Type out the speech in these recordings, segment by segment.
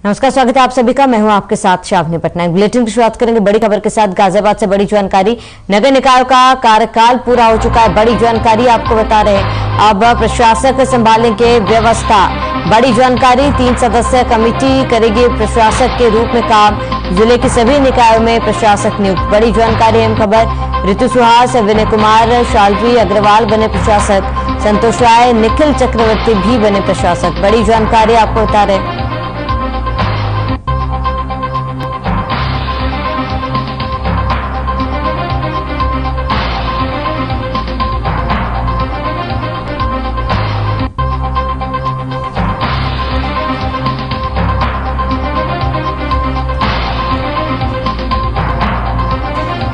नमस्कार, स्वागत है आप सभी का। मैं हूं आपके साथ शावनी पटनायक। बुलेटिन की शुरुआत करेंगे बड़ी खबर के साथ। गाजियाबाद से बड़ी जानकारी। नगर निकायों का कार्यकाल पूरा हो चुका है। बड़ी जानकारी आपको बता रहे हैं। अब प्रशासक संभालेंगे व्यवस्था। बड़ी जानकारी, 3 सदस्यीय कमेटी करेगी प्रशासक के रूप में काम। जिले की सभी निकायों में प्रशासक नियुक्त। बड़ी जानकारी, अहम खबर। ऋतु सुहास, विनय कुमार, शालवी अग्रवाल बने प्रशासक। संतोष राय, निखिल चक्रवर्ती भी बने प्रशासक। बड़ी जानकारी आपको बता रहे हैं।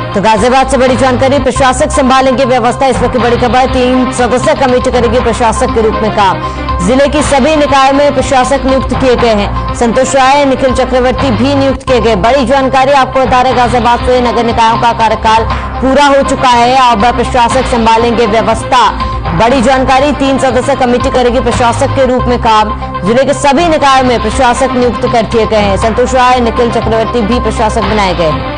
तो गाजियाबाद से बड़ी जानकारी, प्रशासक संभालेंगे व्यवस्था। इस वक्त की बड़ी खबर, 3 सदस्यीय कमेटी करेगी प्रशासक के रूप में काम। जिले की सभी निकायों में प्रशासक नियुक्त किए गए हैं। संतोष राय, निखिल चक्रवर्ती भी नियुक्त किए गए। बड़ी जानकारी आपको बता रहे, गाजियाबाद से नगर निकायों का कार्यकाल पूरा हो चुका है। अब प्रशासक संभालेंगे व्यवस्था। बड़ी जानकारी, 3 सदस्यीय कमेटी करेगी प्रशासक के रूप में काम। जिले के सभी निकायों में प्रशासक नियुक्त कर दिए गए हैं। संतोष राय, निखिल चक्रवर्ती भी प्रशासक बनाए गए हैं।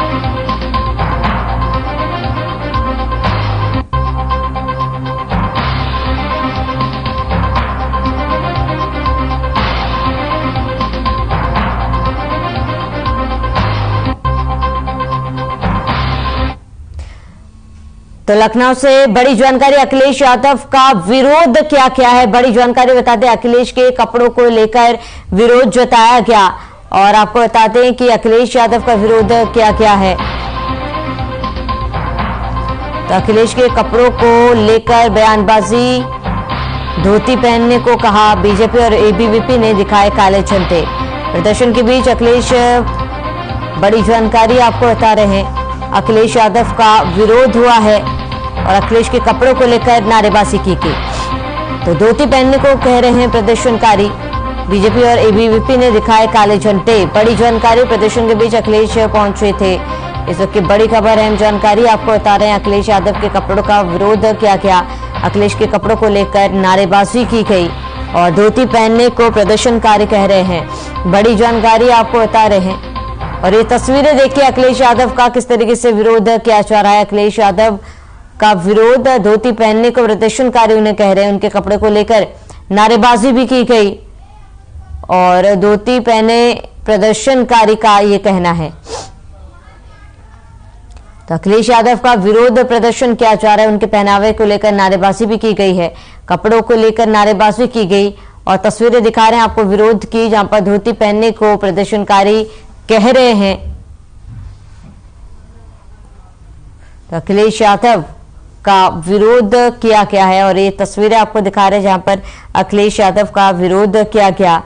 तो लखनऊ से बड़ी जानकारी, अखिलेश यादव का विरोध क्या क्या है। बड़ी जानकारी बता दें, अखिलेश के कपड़ों को लेकर विरोध जताया गया। और आपको बताते हैं कि अखिलेश यादव का विरोध क्या क्या है। तो अखिलेश के कपड़ों को लेकर बयानबाजी, धोती पहनने को कहा। बीजेपी और एबीवीपी ने दिखाए काले झंडे। प्रदर्शन के बीच अखिलेश, बड़ी जानकारी आपको बता रहे हैं, अखिलेश यादव का विरोध हुआ है और अखिलेश के कपड़ों को लेकर नारेबाजी की गई। तो धोती पहनने को कह रहे हैं प्रदर्शनकारी। बीजेपी और एबीवीपी ने दिखाए काले झंडे। बड़ी जानकारी, प्रदर्शन के बीच अखिलेश पहुंचे थे। इस वक्त की बड़ी खबर, अहम जानकारी आपको बता रहे हैं। अखिलेश यादव के कपड़ों का विरोध किया गया। अखिलेश के कपड़ों को लेकर नारेबाजी की गई और धोती पहनने को प्रदर्शनकारी कह रहे हैं। बड़ी जानकारी आपको बता रहे हैं। और ये तस्वीरें देखिए, अखिलेश यादव का किस तरीके से विरोध किया जा रहा है। अखिलेश यादव का विरोध, धोती पहनने को प्रदर्शनकारी उन्हें कह रहे हैं। उनके कपड़े को लेकर नारेबाजी भी की गई और धोती पहने प्रदर्शनकारी का ये कहना है। तो अखिलेश यादव का विरोध प्रदर्शन किया जा रहा है। उनके पहनावे को लेकर नारेबाजी भी की गई है। कपड़ों को लेकर नारेबाजी की गई और तस्वीरें दिखा रहे हैं आपको विरोध की, जहां पर धोती पहनने को प्रदर्शनकारी कह रहे हैं। तो अखिलेश यादव का विरोध किया गया है और ये तस्वीरें आपको दिखा रहे हैं जहां पर अखिलेश यादव का विरोध किया गया।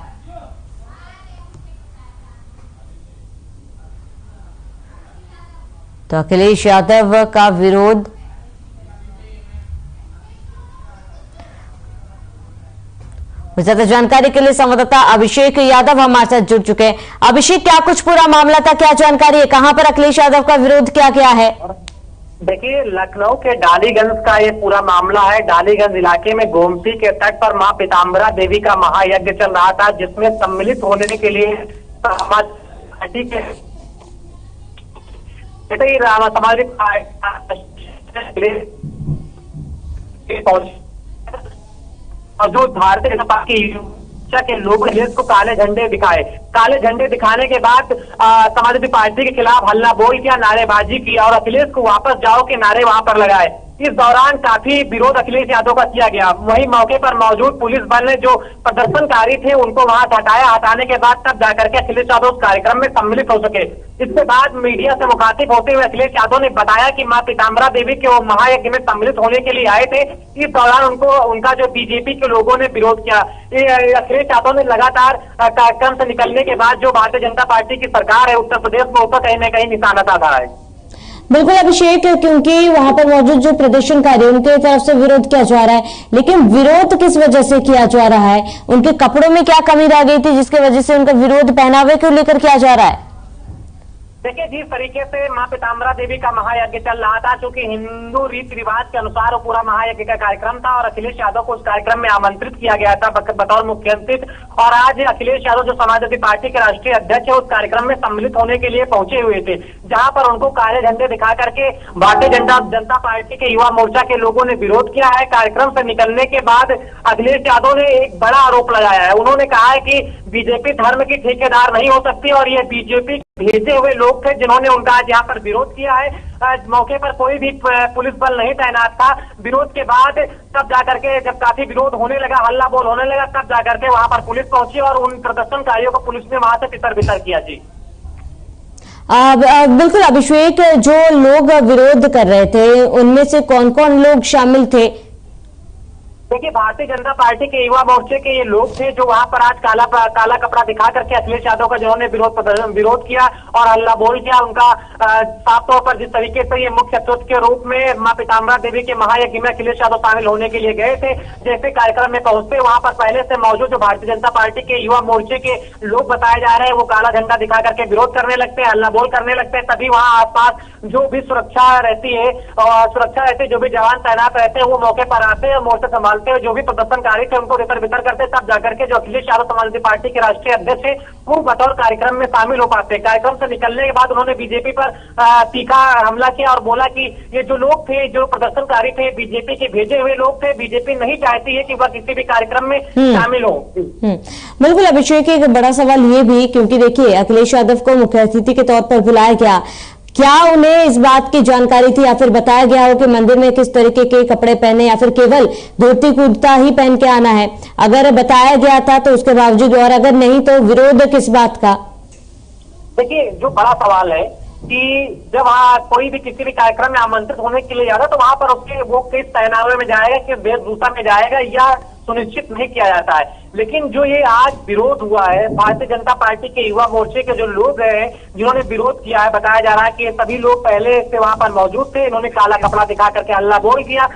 तो अखिलेश यादव का विरोध, ज्यादा जानकारी के लिए संवाददाता अभिषेक यादव हमारे साथ जुड़ चुके हैं। अभिषेक, क्या कुछ पूरा मामला था, क्या जानकारी है, कहां पर अखिलेश यादव का विरोध किया गया है? देखिए, लखनऊ के डालीगंज का ये पूरा मामला है। डालीगंज इलाके में गोमती के तट पर मां पीताम्बरा देवी का महायज्ञ चल रहा था, जिसमें सम्मिलित होने के लिए समाज पार्टी के सामाजिक मौजूद भारतीय जनता पार्टी के लोग अखिलेश को काले झंडे दिखाए। काले झंडे दिखाने के बाद समाजवादी पार्टी के खिलाफ हल्ला बोल किया, नारेबाजी की और अखिलेश को वापस जाओ के नारे वहां पर लगाए। इस दौरान काफी विरोध अखिलेश यादव का किया गया। वहीं मौके पर मौजूद पुलिस बल ने जो प्रदर्शनकारी थे उनको वहां हटाया। हटाने के बाद तब जाकर के अखिलेश यादव उस कार्यक्रम में सम्मिलित हो सके। इसके बाद मीडिया से मुखातिब होते हुए अखिलेश यादव ने बताया कि मां पीताम्बरा देवी के वो महायज्ञ में सम्मिलित होने के लिए आए थे। इस दौरान उनका जो बीजेपी के लोगों ने विरोध किया। अखिलेश यादव ने लगातार कार्यक्रम से निकलने के बाद जो भारतीय जनता पार्टी की सरकार है उत्तर प्रदेश में, ऊपर कहीं न कहीं निशाना साधा है। बिल्कुल अभिषेक, क्योंकि वहां पर मौजूद जो प्रदर्शनकारी उनके तरफ से विरोध किया जा रहा है, लेकिन विरोध किस वजह से किया जा रहा है? उनके कपड़ों में क्या कमी रह गई थी जिसकी वजह से उनका विरोध पहनावे को लेकर किया जा रहा है? देखिए जिस तरीके से मां पीताम्बरा देवी का महायज्ञ चल रहा था, क्योंकि हिंदू रीति रिवाज के अनुसार वो पूरा महायज्ञ का कार्यक्रम था और अखिलेश यादव को उस कार्यक्रम में आमंत्रित किया गया था बतौर मुख्य अतिथि। और आज अखिलेश यादव जो समाजवादी पार्टी के राष्ट्रीय अध्यक्ष है, उस कार्यक्रम में सम्मिलित होने के लिए पहुंचे हुए थे, जहां पर उनको काले झंडे दिखा करके भारतीय जनता पार्टी के युवा मोर्चा के लोगों ने विरोध किया है। कार्यक्रम से निकलने के बाद अखिलेश यादव ने एक बड़ा आरोप लगाया है। उन्होंने कहा है कि बीजेपी धर्म की ठेकेदार नहीं हो सकती और ये बीजेपी भेजे हुए लोग थे जिन्होंने उनका आज यहाँ पर विरोध किया है। मौके पर कोई भी पुलिस बल नहीं तैनात था। विरोध के बाद तब जाकर के जब काफी विरोध होने लगा, हल्ला बोल होने लगा, तब जाकर के वहां पर पुलिस पहुंची और उन प्रदर्शनकारियों को पुलिस ने वहां से तितर बितर किया। जी बिल्कुल अभिषेक, जो लोग विरोध कर रहे थे उनमें से कौन कौन लोग शामिल थे? देखिए भारतीय जनता पार्टी के युवा मोर्चे के ये लोग थे जो वहां पर आज काला कपड़ा दिखा करके अखिलेश यादव का जिन्होंने विरोध किया और हल्ला बोल किया। उनका साफ तौर पर जिस तरीके से ये मुख्य अतिथि के रूप में मां पीताम्बरा देवी के महायज्ञ में अखिलेश यादव शामिल होने के लिए गए थे, जैसे कार्यक्रम में पहुंचते वहां पर पहले से मौजूद जो भारतीय जनता पार्टी के युवा मोर्चे के लोग बताए जा रहे हैं, वो काला झंडा दिखा करके विरोध करने लगते हैं, हल्ला बोल करने लगते हैं। तभी वहां आसपास जो भी सुरक्षा रहती है और जो भी जवान तैनात रहते हैं वो मौके पर आते हैं, मोर्चा संभाल जो भी प्रदर्शनकारी थे उनको तितर बितर करते, तब जाकर के जो अखिलेश यादव समाजवादी पार्टी के राष्ट्रीय अध्यक्ष है वो बतौर कार्यक्रम में शामिल हो पाते। कार्यक्रम से निकलने के बाद उन्होंने बीजेपी पर तीखा हमला किया और बोला कि ये जो लोग थे, जो प्रदर्शनकारी थे, बीजेपी के भेजे हुए लोग थे। बीजेपी नहीं चाहती है कि वह किसी भी कार्यक्रम में शामिल हो। बिल्कुल अभिषेक, एक बड़ा सवाल ये भी, क्योंकि देखिए अखिलेश यादव को मुख्य अतिथि के तौर पर बुलाया गया, क्या उन्हें इस बात की जानकारी थी या फिर बताया गया हो कि मंदिर में किस तरीके के कपड़े पहने या फिर केवल धोती कुर्ता ही पहन के आना है? अगर बताया गया था तो उसके बावजूद, और अगर नहीं तो विरोध किस बात का? देखिए जो बड़ा सवाल है कि जब कोई भी किसी भी कार्यक्रम में आमंत्रित होने के लिए जाता तो वहां पर उसके वो किस पहनावे में जाएगा, किस वेशभूषा में जाएगा, या सुनिश्चित नहीं किया जाता है। लेकिन जो ये आज विरोध हुआ है, भारतीय जनता पार्टी के युवा मोर्चे के जो लोग हैं जिन्होंने विरोध किया है, बताया जा रहा है कि ये सभी लोग पहले से वहां पर मौजूद थे। इन्होंने काला कपड़ा दिखा करके हल्ला बोल किया।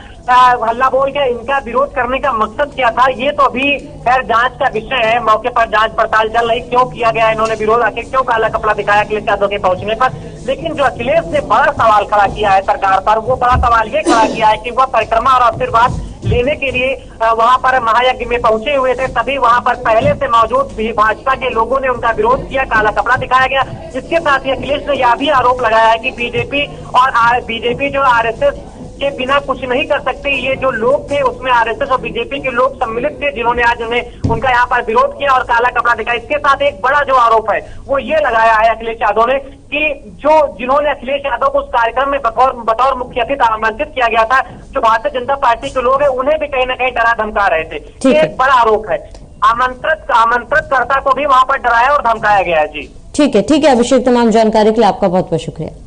इनका विरोध करने का मकसद क्या था, ये तो अभी खैर जांच का विषय है। मौके पर जांच पड़ताल चल रही, क्यों किया गया इन्होंने विरोध, आखिर क्यों काला कपड़ा दिखाया अखिलेश यादव के पहुंचने पर। लेकिन जो अखिलेश ने बड़ा सवाल खड़ा किया है सरकार पर, वो बड़ा सवाल ये खड़ा किया है कि वह परिक्रमा और आशीर्वाद लेने के लिए वहां पर महायज्ञ में पहुंचे हुए थे, तभी वहां पर पहले से मौजूद भाजपा के लोगों ने उनका विरोध किया, काला कपड़ा दिखाया गया। इसके साथ ही अखिलेश ने यह भी आरोप लगाया है कि बीजेपी जो आरएसएस के बिना कुछ नहीं कर सकते। ये जो लोग थे उसमें आरएसएस और बीजेपी के लोग सम्मिलित थे जिन्होंने आज उनका यहाँ पर विरोध किया और काला कपड़ा दिखाया। इसके साथ एक बड़ा जो आरोप है वो ये लगाया है अखिलेश यादव ने कि जिन्होंने अखिलेश यादव को उस कार्यक्रम में बतौर मुख्य अतिथि आमंत्रित किया गया था, जो भारतीय जनता पार्टी के लोग हैं, उन्हें भी कहीं ना कहीं डरा धमका रहे थे। ये एक बड़ा आरोप है। आमंत्रितकर्ता को भी वहां पर डराया और धमकाया गया है। जी ठीक है अभिषेक, तमाम जानकारी के लिए आपका बहुत बहुत शुक्रिया।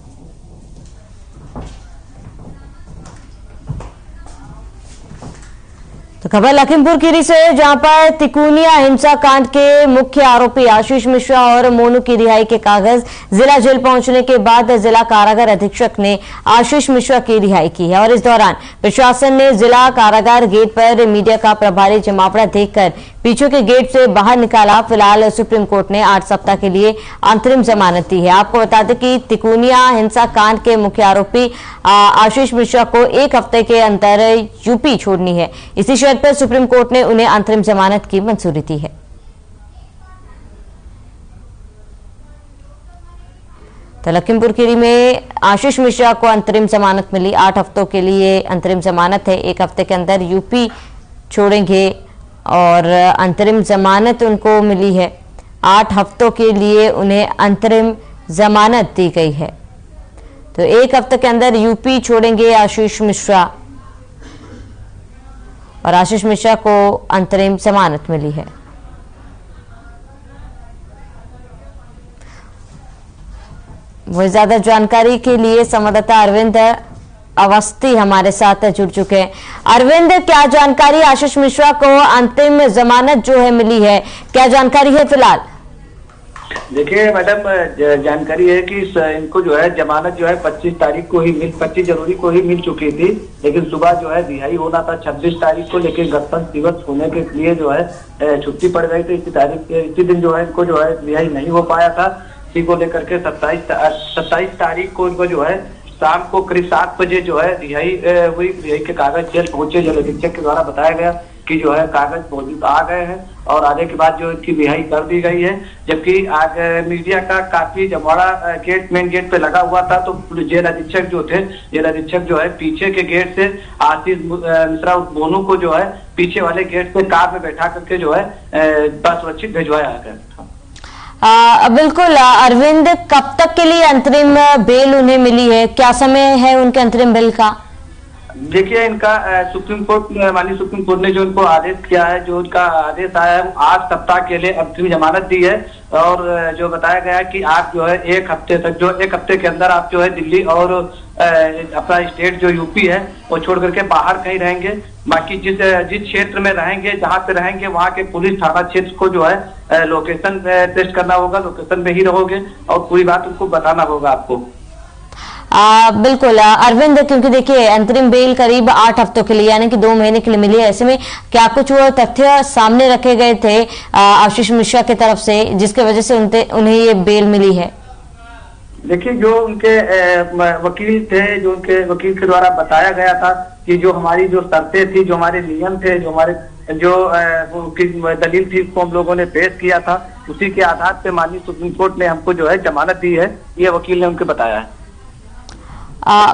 तो खबर लखीमपुर खीरी से, जहां पर तिकोनिया हिंसा कांड के मुख्य आरोपी आशीष मिश्रा और मोनू की रिहाई के कागज जिला जेल पहुंचने के बाद जिला कारागार अधीक्षक ने आशीष मिश्रा की रिहाई की है और इस दौरान प्रशासन ने जिला कारागार गेट पर मीडिया का प्रभारी जमावड़ा देखकर पीछे के गेट से बाहर निकाला। फिलहाल सुप्रीम कोर्ट ने 8 सप्ताह के लिए अंतरिम जमानत दी है। आपको बता दें कि तिकोनिया हिंसा कांड के मुख्य आरोपी आशीष मिश्रा को 1 हफ्ते के अंदर यूपी छोड़नी है। इसी शर्त पर सुप्रीम कोर्ट ने उन्हें अंतरिम जमानत की मंजूरी दी है। तो लखीमपुर खीरी में आशीष मिश्रा को अंतरिम जमानत मिली। 8 हफ्तों के लिए अंतरिम जमानत है, 1 हफ्ते के अंदर यूपी छोड़ेंगे और अंतरिम जमानत उनको मिली है। 8 हफ्तों के लिए उन्हें अंतरिम जमानत दी गई है। तो 1 हफ्ते के अंदर यूपी छोड़ेंगे आशीष मिश्रा और आशीष मिश्रा को अंतरिम जमानत मिली है। वही ज्यादा जानकारी के लिए संवाददाता अरविंद अवस्थी हमारे साथ जुड़ चुके हैं। अरविंद, क्या जानकारी, आशीष मिश्रा को अंतिम जमानत जो है मिली है, क्या जानकारी है फिलहाल? देखिए मैडम, जानकारी है कि इनको जो है जमानत जो है 25 जनवरी को ही मिल चुकी थी, लेकिन सुबह जो है रिहाई होना था 26 तारीख को, लेकिन गणतंत्र दिवस होने के लिए जो है छुट्टी पड़ गई थी। इसी दिन जो है इनको जो है रिहाई नहीं हो पाया था। इसी को लेकर के 27 तारीख को इनको जो है शाम को करीब 7 बजे जो है रिहाई हुई। रिहाई के कागज जेल पहुंचे। जेल अधीक्षक के द्वारा बताया गया कि जो है कागज मौजूद आ गए हैं और आने के बाद जो इनकी रिहाई कर दी गई है। जबकि आज मीडिया का काफी जमवाड़ा गेट मेन गेट पे लगा हुआ था, तो जेल अधीक्षक जो थे, जेल अधीक्षक जो है पीछे के गेट से आशीष मिश्रा दोनों को जो है पीछे वाले गेट से कार में बैठा करके जो है सुरक्षित भिजवाया गया। बिल्कुल अरविंद, कब तक के लिए अंतरिम बेल उन्हें मिली है? क्या समय है उनके अंतरिम बेल का? देखिए, इनका सुप्रीम कोर्ट माननीय सुप्रीम कोर्ट ने जो इनको आदेश किया है, जो उनका आदेश आया है, 8 सप्ताह के लिए अंतरिम जमानत दी है। और जो बताया गया है कि आप जो है 1 हफ्ते तक, जो 1 हफ्ते के अंदर आप जो है दिल्ली और अपना स्टेट जो यूपी है वो छोड़ करके बाहर कहीं रहेंगे। बाकी जिस क्षेत्र में रहेंगे, जहाँ पे रहेंगे, वहाँ के पुलिस थाना क्षेत्र को जो है लोकेशन टेस्ट करना होगा। लोकेशन में ही रहोगे और पूरी बात उनको बताना होगा आपको। बिल्कुल अरविंद, क्योंकि देखिए अंतरिम बेल करीब 8 हफ्तों के लिए यानी कि 2 महीने के लिए मिली है। ऐसे में क्या कुछ वो तथ्य सामने रखे गए थे आशीष मिश्रा की तरफ से जिसके वजह से उन्हें ये बेल मिली है? देखिए, जो उनके वकील थे, जो उनके वकील के द्वारा बताया गया था कि जो हमारी जो शर्तें थी, जो हमारे नियम थे, जो हमारे जो दलील थी, उसको हम लोगों ने पेश किया था, उसी के आधार पे माननीय सुप्रीम कोर्ट ने हमको जो है जमानत दी है, ये वकील ने उनको बताया है।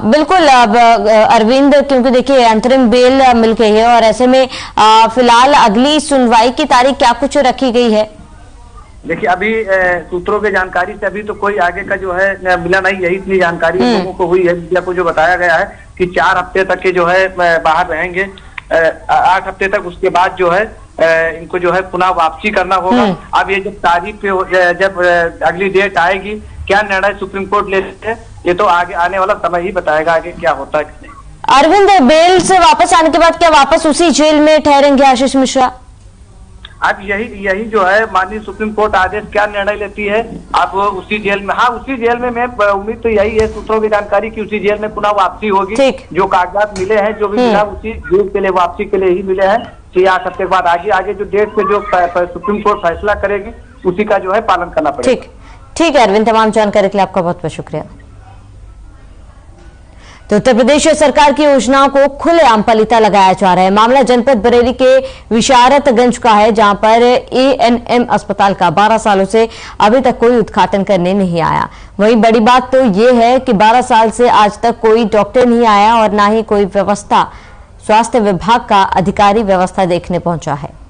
बिल्कुल अरविंद, क्योंकि देखिए अंतरिम बेल मिल गई है और ऐसे में फिलहाल अगली सुनवाई की तारीख क्या कुछ रखी गई है? देखिए, अभी सूत्रों की जानकारी से अभी तो कोई आगे का जो है मिला नहीं। यही इतनी जानकारी लोगों को हुई है, मीडिया को जो बताया गया है कि 4 हफ्ते तक के जो है बाहर रहेंगे, 8 हफ्ते तक। उसके बाद जो है इनको जो है पुनः वापसी करना होगा। अब ये जब तारीख पे जब अगली डेट आएगी, क्या निर्णय सुप्रीम कोर्ट लेते हैं, ये तो आगे आने वाला समय ही बताएगा आगे क्या होता है। अरविंद, बेल से वापस आने के बाद क्या वापस उसी जेल में ठहरेंगे आशीष मिश्रा? अब यही जो है माननीय सुप्रीम कोर्ट आदेश क्या निर्णय लेती है, आप उसी जेल में, हाँ उसी जेल में, मैं उम्मीद तो यही है सूत्रों की जानकारी की उसी जेल में पुनः वापसी होगी। जो कागजात मिले हैं, जो भी मिला, उसी जेल के लिए वापसी के लिए ही मिले हैं। 6-8 हफ्ते के बाद आगे जो डेट पे जो सुप्रीम कोर्ट फैसला करेगी उसी का जो है पालन करना पड़ेगा। ठीक है अरविंद, तमाम जानकारी के लिए आपका बहुत बहुत शुक्रिया। तो उत्तर प्रदेश सरकार की योजनाओं को खुलेआम पलीता लगाया जा रहा है। मामला जनपद बरेली के विशारतगंज का है, जहां पर ANM अस्पताल का 12 सालों से अभी तक कोई उद्घाटन करने नहीं आया। वहीं बड़ी बात तो ये है कि 12 साल से आज तक कोई डॉक्टर नहीं आया और ना ही कोई व्यवस्था, स्वास्थ्य विभाग का अधिकारी व्यवस्था देखने पहुंचा है।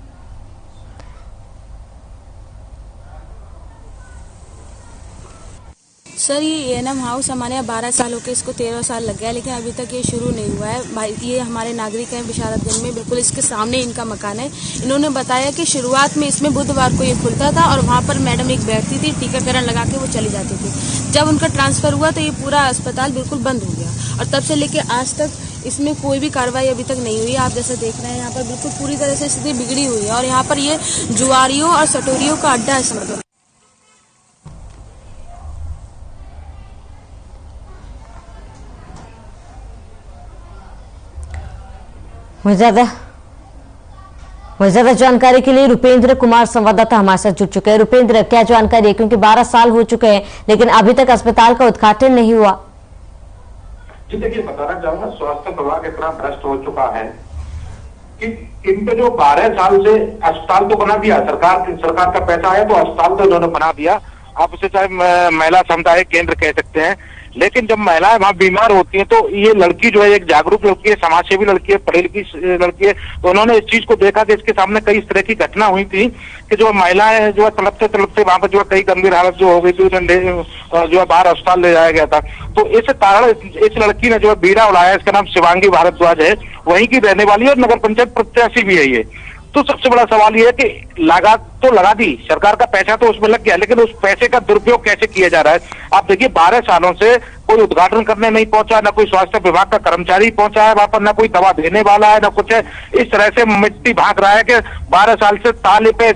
सर, ये ANM हाउस हमारे यहाँ 12 साल हो के, इसको 13 साल लग गया, लेकिन अभी तक ये शुरू नहीं हुआ है। ये हमारे नागरिक हैं विशारतगंज में, बिल्कुल इसके सामने इनका मकान है। इन्होंने बताया कि शुरुआत में इसमें बुधवार को ये खुलता था और वहाँ पर मैडम एक बैठती थी, टीकाकरण लगा के वो चली जाती थी। जब उनका ट्रांसफर हुआ तो ये पूरा अस्पताल बिल्कुल बंद हो गया और तब से लेके आज तक इसमें कोई भी कार्रवाई अभी तक नहीं हुई। आप जैसे देख रहे हैं यहाँ पर बिल्कुल पूरी तरह से स्थिति बिगड़ी हुई है और यहाँ पर ये जुआरियों और सटोरियों का अड्डा है समझो। ज्यादा जानकारी के लिए रुपेंद्र कुमार संवाददाता हमारे साथ जुड़ चुके हैं। रुपेंद्र, क्या जानकारी है, क्योंकि 12 साल हो चुके हैं लेकिन अभी तक अस्पताल का उद्घाटन नहीं हुआ? जी देखिए, बताना चाहूंगा, स्वास्थ्य विभाग इतना भ्रष्ट हो चुका है कि इन पे जो 12 साल से अस्पताल तो बना दिया, सरकार का पैसा है तो अस्पताल तो इन्होंने बना दिया। आप उसे चाहे महिला सामुदायिक केंद्र कह सकते हैं, लेकिन जब महिलाएं वहां बीमार होती हैं तो ये लड़की जो है एक जागरूक लड़की है, समाजसेवी लड़की है, पढ़ी लिखी लड़की है, तो उन्होंने इस चीज को देखा कि इसके सामने कई इस तरह की घटना हुई थी कि जो महिलाएं जो है तड़पते वहां पर जो है कई गंभीर हालत जो हो गई थी, उन्हें जो है बाहर अस्पताल ले जाया गया था। तो इस कारण इस लड़की ने जो है बीड़ा उड़ाया। इसका नाम शिवांगी भारद्वाज है, वहीं की रहने वाली है और नगर पंचायत प्रत्याशी भी है ये। तो सबसे बड़ा सवाल ये है कि लागत तो लगा दी, सरकार का पैसा तो उसमें लग गया, लेकिन उस पैसे का दुरुपयोग कैसे किया जा रहा है? आप देखिए, 12 सालों से कोई उद्घाटन करने नहीं पहुंचा, ना कोई स्वास्थ्य विभाग का कर्मचारी पहुंचा है वहां पर, ना कोई दवा देने वाला है, ना कुछ है। इस तरह से मिट्टी भाग रहा है कि 12 साल से ताले पे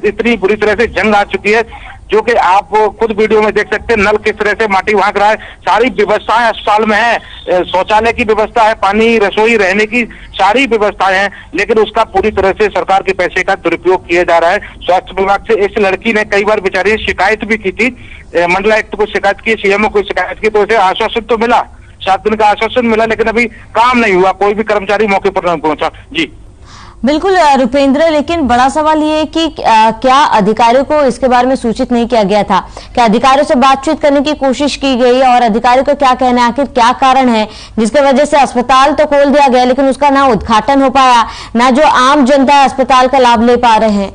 इतनी बुरी तरह से जंग आ चुकी है, जो कि आप खुद वीडियो में देख सकते हैं। नल किस तरह से माटी भाग रहा है, सारी व्यवस्थाएं अस्पताल में है, शौचालय की व्यवस्था है, पानी, रसोई, रहने की सारी व्यवस्थाएं हैं, लेकिन उसका पूरी तरह से सरकार के पैसे का दुरुपयोग किया जा रहा है स्वास्थ्य विभाग से। इस लड़की ने कई बार बेचारी शिकायत भी की थी मंडलायुक्त को शिकायत की, सीएमओ को शिकायत की, तो उसे आश्वासन तो मिला, 7 दिन का आश्वासन मिला, लेकिन अभी काम नहीं हुआ, कोई भी कर्मचारी मौके पर नहीं पहुंचा। जी बिल्कुल रुपेंद्र, लेकिन बड़ा सवाल ये है कि क्या अधिकारियों को इसके बारे में सूचित नहीं किया गया था? क्या अधिकारियों से बातचीत करने की कोशिश की गई और अधिकारियों का क्या कहना है, आखिर क्या कारण है जिसकी वजह से अस्पताल तो खोल दिया गया लेकिन उसका ना उद्घाटन हो पाया, ना जो आम जनता है अस्पताल का लाभ ले पा रहे हैं?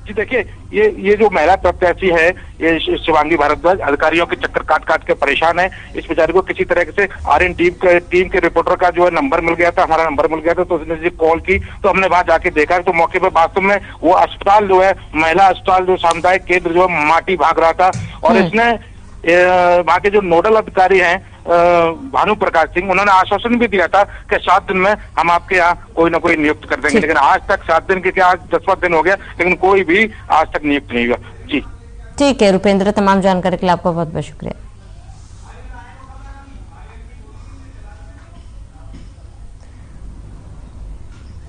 जी देखिए, ये जो महिला प्रत्याशी है, ये शिवांगी भारद्वाज, अधिकारियों के चक्कर काट काट के परेशान है। इस बेचारी को किसी तरह से आरएन टीम के रिपोर्टर का जो है नंबर मिल गया था, हमारा नंबर मिल गया था, तो उसने जी कॉल की, तो हमने वहां जाके देखा तो मौके पर वास्तव में वो अस्पताल जो है, महिला अस्पताल जो सामुदायिक केंद्र जो है, माटी भाग रहा था। और इसने वहां के जो नोडल अधिकारी हैं भानु प्रकाश सिंह, उन्होंने आश्वासन भी दिया था कि 7 दिन में हम आपके यहाँ कोई ना कोई नियुक्त कर देंगे, लेकिन आज तक 7 दिन के क्या, आज 10वां दिन हो गया, लेकिन कोई भी आज तक नियुक्त नहीं हुआ। जी ठीक है रुपेंद्र, तमाम जानकारी के लिए आपका बहुत बहुत शुक्रिया।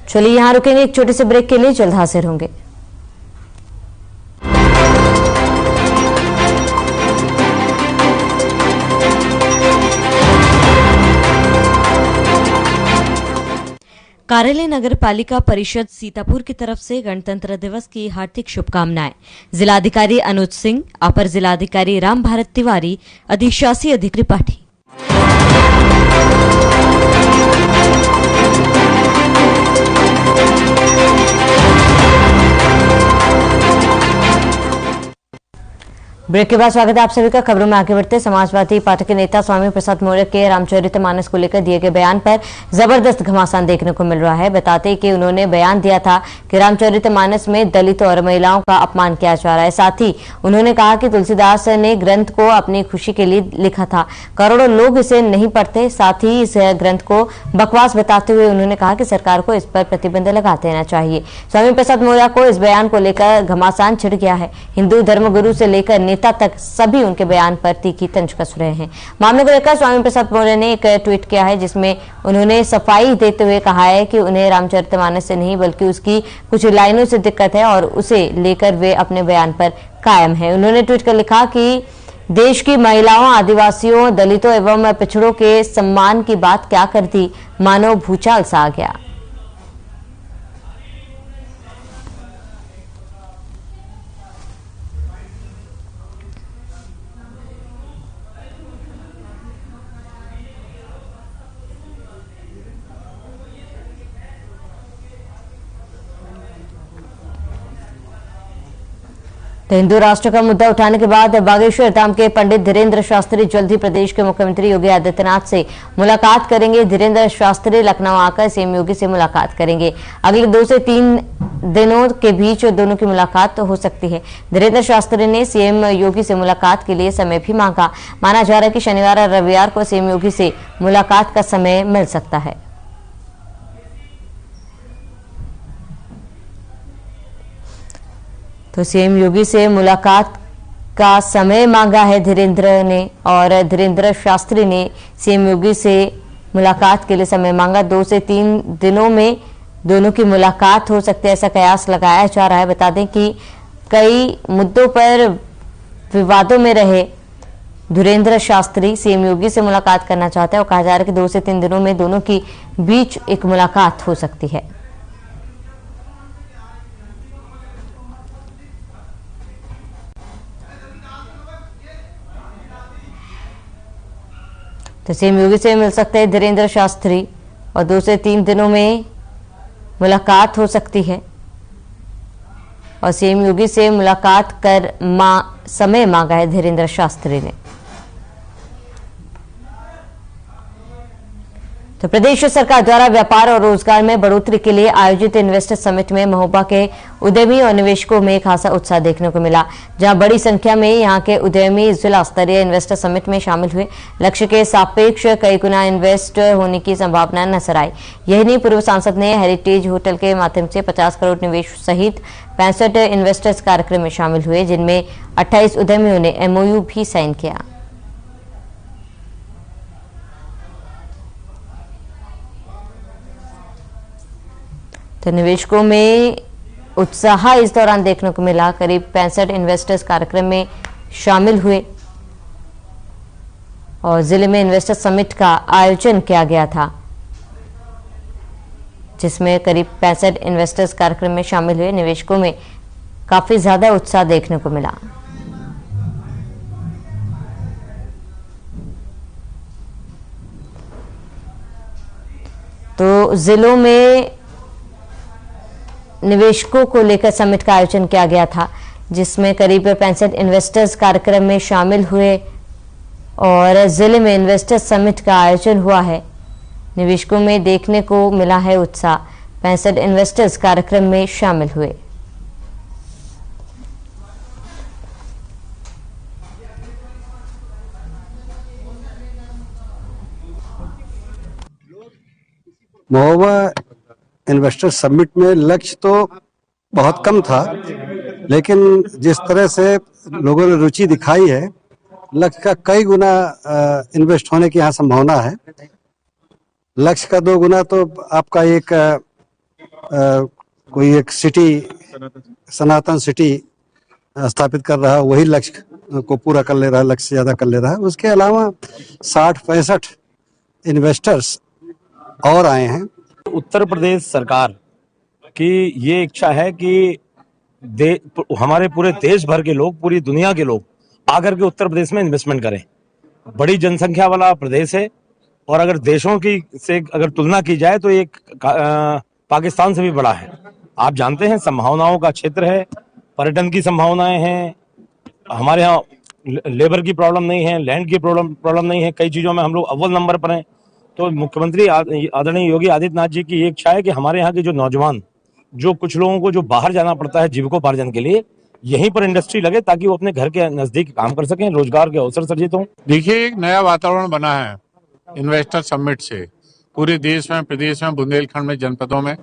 चलिए यहाँ रुकेंगे एक छोटे से ब्रेक के लिए, जल्द हाजिर होंगे। कार्यालय नगर पालिका परिषद सीतापुर की तरफ से गणतंत्र दिवस की हार्दिक शुभकामनाएं। जिलाधिकारी अनुज सिंह, अपर जिलाधिकारी राम भारत तिवारी, अधिशासी अधिकारी त्रिपाठी। ब्रेक के बाद स्वागत है आप सभी का। खबरों में आगे बढ़ते, समाजवादी पार्टी के नेता स्वामी प्रसाद मौर्य के रामचरितमानस को लेकर दिए गए बयान पर जबरदस्त घमासान देखने को मिल रहा है। बताते कि उन्होंने बयान दिया था कि रामचरितमानस में दलितों और महिलाओं का अपमान किया जा रहा है। साथ ही उन्होंने कहा कि तुलसीदास ने ग्रंथ को अपनी खुशी के लिए लिखा था, करोड़ों लोग इसे नहीं पढ़ते। साथ ही इस ग्रंथ को बकवास बताते हुए उन्होंने कहा कि सरकार को इस पर प्रतिबंध लगा देना चाहिए। स्वामी प्रसाद मौर्य को इस बयान को लेकर घमासान छिड़ गया है। हिंदू धर्मगुरु से लेकर तक सभी उनके बयान पर तीखी तंज कस रहे हैं। मामले को लेकर स्वामी प्रसाद मौर्य ने एक ट्वीट किया है जिसमें उन्होंने सफाई देते हुए कहा है कि उन्हें रामचरितमानस से नहीं बल्कि उसकी कुछ लाइनों से दिक्कत है और उसे लेकर वे अपने बयान पर कायम है। उन्होंने ट्वीट कर लिखा कि देश की महिलाओं, आदिवासियों, दलितों एवं पिछड़ों के सम्मान की बात क्या कर दी, मानो भूचाल सा आ गया। तो हिंदू राष्ट्र का मुद्दा उठाने के बाद बागेश्वर धाम के पंडित धीरेन्द्र शास्त्री जल्द ही प्रदेश के मुख्यमंत्री योगी आदित्यनाथ से मुलाकात करेंगे। धीरेन्द्र शास्त्री लखनऊ आकर सीएम योगी से मुलाकात करेंगे। अगले 2 से 3 दिनों के बीच दोनों की मुलाकात तो हो सकती है। धीरेन्द्र शास्त्री ने सीएम योगी से मुलाकात के लिए समय भी मांगा। माना जा रहा है कि शनिवार और रविवार को सीएम योगी से मुलाकात का समय मिल सकता है। तो सीएम योगी से मुलाकात का समय मांगा है धीरेन्द्र ने, और धीरेन्द्र शास्त्री ने सीएम योगी से मुलाकात के लिए समय मांगा। 2 से 3 दिनों में दोनों की मुलाकात हो सकती है, ऐसा कयास लगाया जा रहा है। बता दें कि कई मुद्दों पर विवादों में रहे धीरेन्द्र शास्त्री सीएम योगी से मुलाकात करना चाहते हैं और कहा जा रहा है कि 2 से 3 दिनों में दोनों की बीच एक मुलाकात हो सकती है। तो सीएम योगी से मिल सकते हैं धीरेन्द्र शास्त्री और 2 से 3 दिनों में मुलाकात हो सकती है और सीएम योगी से मुलाकात कर समय मांगा है धीरेन्द्र शास्त्री ने। तो प्रदेश सरकार द्वारा व्यापार और रोजगार में बढ़ोतरी के लिए आयोजित इन्वेस्टर समिट में महोबा के उद्यमी और निवेशकों में खासा उत्साह देखने को मिला, जहां बड़ी संख्या में यहां के उद्यमी जिला स्तरीय इन्वेस्टर समिट में शामिल हुए। लक्ष्य के सापेक्ष कई गुना इन्वेस्ट होने की संभावना नजर आई। यही नहीं, पूर्व सांसद ने हेरिटेज होटल के माध्यम से 50 करोड़ निवेश सहित 65 इन्वेस्टर्स कार्यक्रम में शामिल हुए, जिनमें 28 उद्यमियों ने MOU भी साइन किया। तो निवेशकों में उत्साह इस दौरान देखने को मिला। करीब 65 इन्वेस्टर्स कार्यक्रम में शामिल हुए और जिले में इन्वेस्टर समिट का आयोजन किया गया था, जिसमें करीब 65 इन्वेस्टर्स कार्यक्रम में शामिल हुए। निवेशकों में काफी ज्यादा उत्साह देखने को मिला। तो जिलों में निवेशकों को लेकर समिट का आयोजन किया गया था, जिसमें करीब 65 इन्वेस्टर्स कार्यक्रम में शामिल हुए और जिले में इन्वेस्टर्स समिट का आयोजन हुआ है। निवेशकों में देखने को मिला है उत्साह। 65 इन्वेस्टर्स कार्यक्रम में शामिल हुए। महोबा इन्वेस्टर समिट में लक्ष्य तो बहुत कम था, लेकिन जिस तरह से लोगों ने रुचि दिखाई है, लक्ष्य का कई गुना इन्वेस्ट होने की यहाँ संभावना है। लक्ष्य का 2 गुना तो आपका एक कोई एक सिटी, सनातन सिटी स्थापित कर रहा है, वही लक्ष्य को पूरा कर ले रहा है, लक्ष्य से ज्यादा कर ले रहा है। उसके अलावा 60-65 इन्वेस्टर्स और आए हैं। उत्तर प्रदेश सरकार की ये इच्छा है कि हमारे पूरे देश भर के लोग, पूरी दुनिया के लोग आकर के उत्तर प्रदेश में इन्वेस्टमेंट करें। बड़ी जनसंख्या वाला प्रदेश है और अगर देशों की से अगर तुलना की जाए तो एक पाकिस्तान से भी बड़ा है। आप जानते हैं संभावनाओं का क्षेत्र है, पर्यटन की संभावनाएं हैं, हमारे यहाँ लेबर की प्रॉब्लम नहीं है, लैंड की प्रॉब्लम नहीं है, कई चीजों में हम लोग अव्वल नंबर पर हैं। तो मुख्यमंत्री आदरणीय योगी आदित्यनाथ जी की ये इच्छा है कि हमारे यहाँ के जो नौजवान, जो कुछ लोगों को जो बाहर जाना पड़ता है जीविकोपार्जन के लिए, यहीं पर इंडस्ट्री लगे ताकि वो अपने घर के नजदीक काम कर सकें, रोजगार के अवसर सर्जित हों। देखिए, एक नया वातावरण बना है इन्वेस्टर समिट से पूरे देश में, प्रदेश में, बुंदेलखंड में, जनपदों में।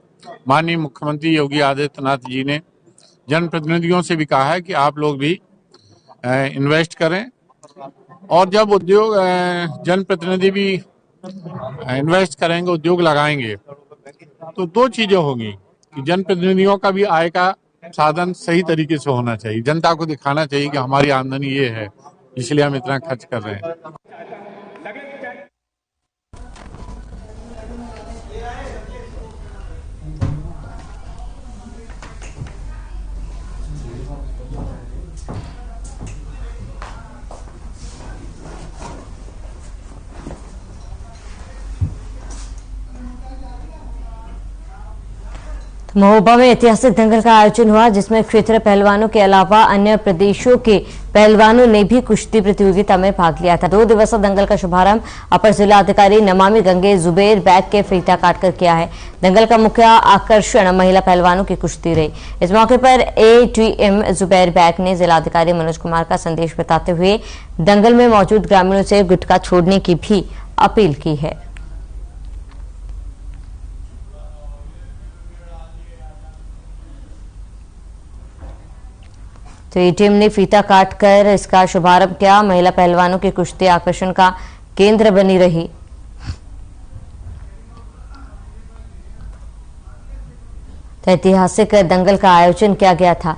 माननीय मुख्यमंत्री योगी आदित्यनाथ जी ने जनप्रतिनिधियों से भी कहा है कि आप लोग भी इन्वेस्ट करें, और जब उद्योग जनप्रतिनिधि भी इन्वेस्ट करेंगे, उद्योग लगाएंगे, तो 2 चीजें होंगी कि जनप्रतिनिधियों का भी आय का साधन सही तरीके से होना चाहिए। जनता को दिखाना चाहिए कि हमारी आमदनी ये है, इसलिए हम इतना खर्च कर रहे हैं। महोबा में ऐतिहासिक दंगल का आयोजन हुआ, जिसमें क्षेत्रीय पहलवानों के अलावा अन्य प्रदेशों के पहलवानों ने भी कुश्ती प्रतियोगिता में भाग लिया था। 2 दिवसीय दंगल का शुभारंभ अपर जिला अधिकारी नमामि गंगे जुबैर बैग के फीता काटकर किया है। दंगल का मुख्य आकर्षण महिला पहलवानों की कुश्ती रही। इस मौके पर एडीएम जुबैर बैग ने जिलाधिकारी मनोज कुमार का संदेश बताते हुए दंगल में मौजूद ग्रामीणों से गुटखा छोड़ने की भी अपील की है। तो एटीएम ने फीता काटकर इसका शुभारंभ किया। महिला पहलवानों की कुश्ती आकर्षण का केंद्र बनी रही। तो ऐतिहासिक दंगल का आयोजन किया गया था,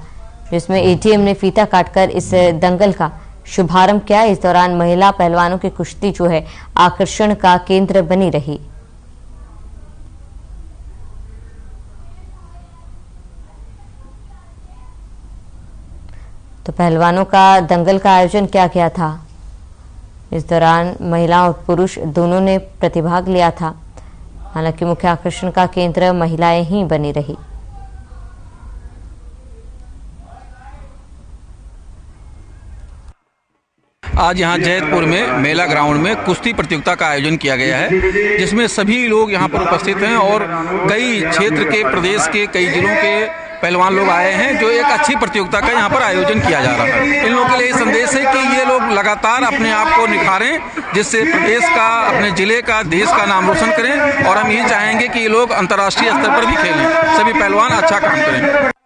जिसमें एटीएम ने फीता काटकर इस दंगल का शुभारंभ किया। इस दौरान महिला पहलवानों की कुश्ती जो है आकर्षण का केंद्र बनी रही। तो पहलवानों का दंगल का आयोजन किया गया था। इस दौरान महिला और पुरुष दोनों ने प्रतिभाग लिया था। हालांकि मुख्य आकर्षण का केंद्र महिलाएं ही बनी रही। आज यहाँ जैतपुर में मेला ग्राउंड में कुश्ती प्रतियोगिता का आयोजन किया गया है, जिसमें सभी लोग यहाँ पर उपस्थित हैं और कई क्षेत्र के, प्रदेश के कई जिलों के पहलवान लोग आए हैं, जो एक अच्छी प्रतियोगिता का यहाँ पर आयोजन किया जा रहा है। इन लोगों के लिए संदेश है कि ये लोग लगातार अपने आप को निखारें, जिससे प्रदेश का, अपने जिले का, देश का नाम रोशन करें। और हम यही चाहेंगे कि ये लोग अंतर्राष्ट्रीय स्तर पर भी खेलें, सभी पहलवान अच्छा काम करें।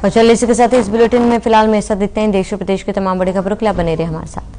और चलिए इसी के साथ इस बुलेटिन में फिलहाल में ऐसा देखते हैं देश और प्रदेश के तमाम बड़ी खबरों के लिए बने रहे हमारे साथ।